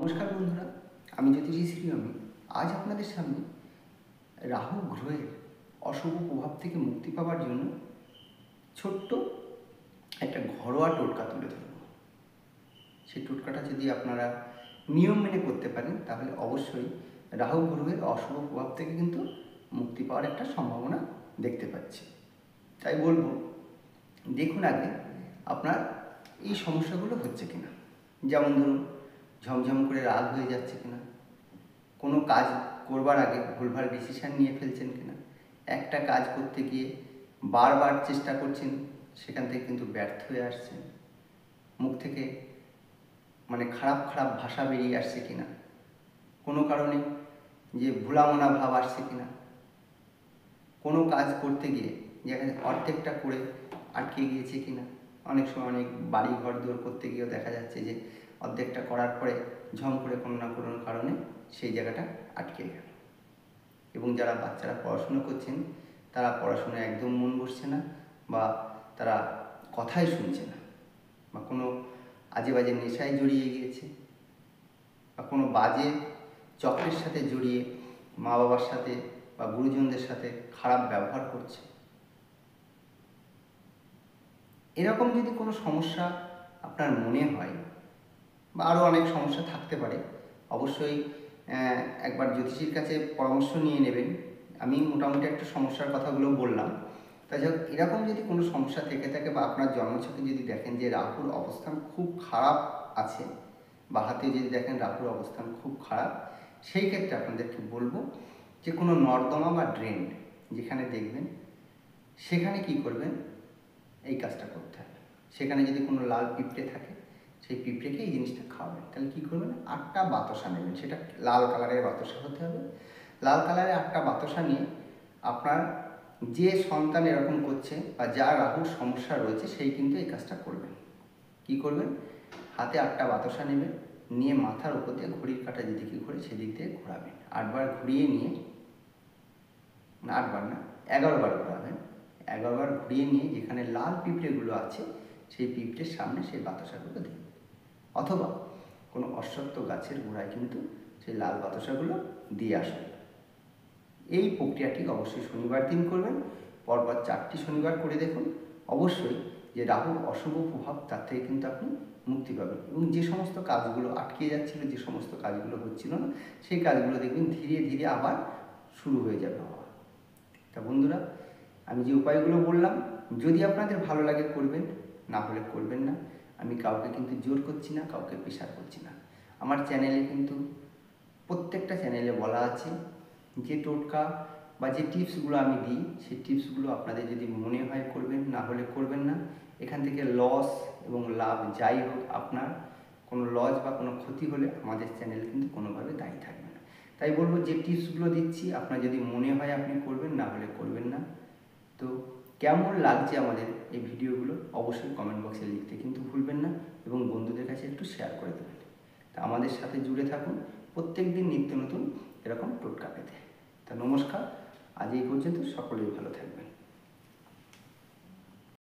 নমস্কার বন্ধুরা, আমি জ্যোতিষী শ্রীরাম। আজ আপনাদের সামনে রাহু গ্রহের অশুভ প্রভাব থেকে মুক্তি পাওয়ার জন্য ছোট্ট একটা ঘরোয়া টোটকা তুলে ধরব। সেই টোটকাটা যদি আপনারা নিয়ম মেনে করতে পারেন তাহলে অবশ্যই রাহু গ্রহের অশুভ প্রভাব থেকে কিন্তু মুক্তি পাওয়ার একটা সম্ভাবনা দেখতে পাচ্ছি। তাই বলবো, দেখুন আগে আপনার এই সমস্যাগুলো হচ্ছে কিনা। যেমন ধরুন, ঝমঝম করে রাগ হয়ে যাচ্ছে কিনা, কোনো কাজ করবার আগে ভুলভাল ডিসিশান নিয়ে ফেলছেন কিনা, একটা কাজ করতে গিয়ে বারবার চেষ্টা করছেন, সেখান থেকে কিন্তু ব্যর্থ হয়ে আসছেন, মুখ থেকে খারাপ খারাপ ভাষা বেরিয়ে আসছে কিনা, কোনো কারণে যে ভোলামনা ভাব আসছে কিনা, কোনো কাজ করতে গিয়ে যেখানে অর্ধেকটা করে আটকে গিয়েছে কিনা। অনেক সময় অনেক বাড়ি ঘর দৌড় করতে গিয়েও দেখা যাচ্ছে যে অর্ধেকটা করার পরে ঝম করে কোনো না কোনো কারণে সেই জায়গাটা আটকে গেল। এবং যারা বাচ্চারা পড়াশুনো করছেন তারা পড়াশোনায় একদম মন বসছে না, বা তারা কথাই শুনছে না, বা কোনো আজে বাজে নেশায় জড়িয়ে গিয়েছে, বা কোনো বাজে চক্রের সাথে জড়িয়ে মা বাবার সাথে বা গুরুজনদের সাথে খারাপ ব্যবহার করছে। এরকম যদি কোনো সমস্যা আপনার মনে হয়, বা আরও অনেক সমস্যা থাকতে পারে, অবশ্যই একবার জ্যোতিষীর কাছে পরামর্শ নিয়ে নেবেন। আমি মোটামুটি একটা সমস্যার কথাগুলো বললাম। তাই হোক, এরকম যদি কোনো সমস্যা থেকে থাকে, বা আপনার জন্মছকে যদি দেখেন যে রাহুর অবস্থান খুব খারাপ আছে, বা হাতে যদি দেখেন রাহুর অবস্থান খুব খারাপ, সেই ক্ষেত্রে আপনাদেরকে বলবো যে কোনো নর্দমা বা ড্রেন যেখানে দেখবেন, সেখানে কি করবেন, এই কাজটা করতে হবে। সেখানে যদি কোনো লাল পিঁপড়ে থাকে, সেই পিঁপড়েকে এই জিনিসটা খাওয়াবেন। তাহলে কী করবেন, 8টা বাতাসা নেবেন। সেটা লাল কালারের বাতাসা হতে হবে। লাল কালারের 8টা বাতাসা নিয়ে আপনার যে সন্তান এরকম করছে বা যার রাহুর সমস্যা রয়েছে, সেই কিন্তু এই কাজটা করবেন। কী করবেন, হাতে 8টা বাতাসা নেবেন, নিয়ে মাথার উপর দিয়ে ঘড়ির কাঁটা যেদিকে ঘুরে সেদিক দিয়ে ঘোরাবেন। 8বার ঘুরিয়ে নিয়ে, 8বার না, 11বার ঘোরাবেন। 11বার ঘুরিয়ে নিয়ে যেখানে লাল পিঁপড়েগুলো আছে সেই পিঁপড়ের সামনে সেই বাতাসাগুলো দিন, অথবা কোনো অশ্বত্থ গাছের গোড়ায় কিন্তু সেই লাল বাতাসাগুলো দিয়ে আসবেন। এই প্রক্রিয়াটি অবশ্যই শনিবার দিন করবেন। পরপর 4টি শনিবার করে দেখুন। অবশ্যই যে রাহুর অশুভ প্রভাব, তার থেকে কিন্তু আপনি মুক্তি পাবেন, এবং যে সমস্ত কাজগুলো আটকে যাচ্ছিল, যে সমস্ত কাজগুলো হচ্ছিল না, সেই কাজগুলো দেখবেন ধীরে ধীরে আবার শুরু হয়ে যাবে। তা বন্ধুরা, আমি যে উপায়গুলো বললাম, যদি আপনাদের ভালো লাগে করবেন, না হলে করবেন না। আমি কাউকে কিন্তু জোর করছি না, কাউকে প্রেশার করছি না। আমার চ্যানেলে কিন্তু প্রত্যেকটা চ্যানেলে বলা আছে যে টোটকা বা যে টিপসগুলো আমি দিই, সেই টিপসগুলো আপনাদের যদি মনে হয় করবেন, না হলে করবেন না। এখান থেকে লস এবং লাভ যাই হোক, আপনার কোনো লস বা কোনো ক্ষতি হলে আমাদের চ্যানেল কিন্তু কোনোভাবে দায়ী থাকবে না। তাই বলবো, যে টিপসগুলো দিচ্ছি আপনার যদি মনে হয় আপনি করবেন, না হলে করবেন না। তো কেমন লাগছে আমাদের এই ভিডিওগুলো অবশ্যই কমেন্ট বক্সে লিখতে কিন্তু ভুলবেন না, এবং বন্ধুদের কাছে একটু শেয়ার করে দেবেন। তা আমাদের সাথে জুড়ে থাকুন প্রত্যেক দিন নিত্য নতুন এরকম টোটকা পেতে। তা নমস্কার, আজ এই পর্যন্ত। সকলেই ভালো থাকবেন।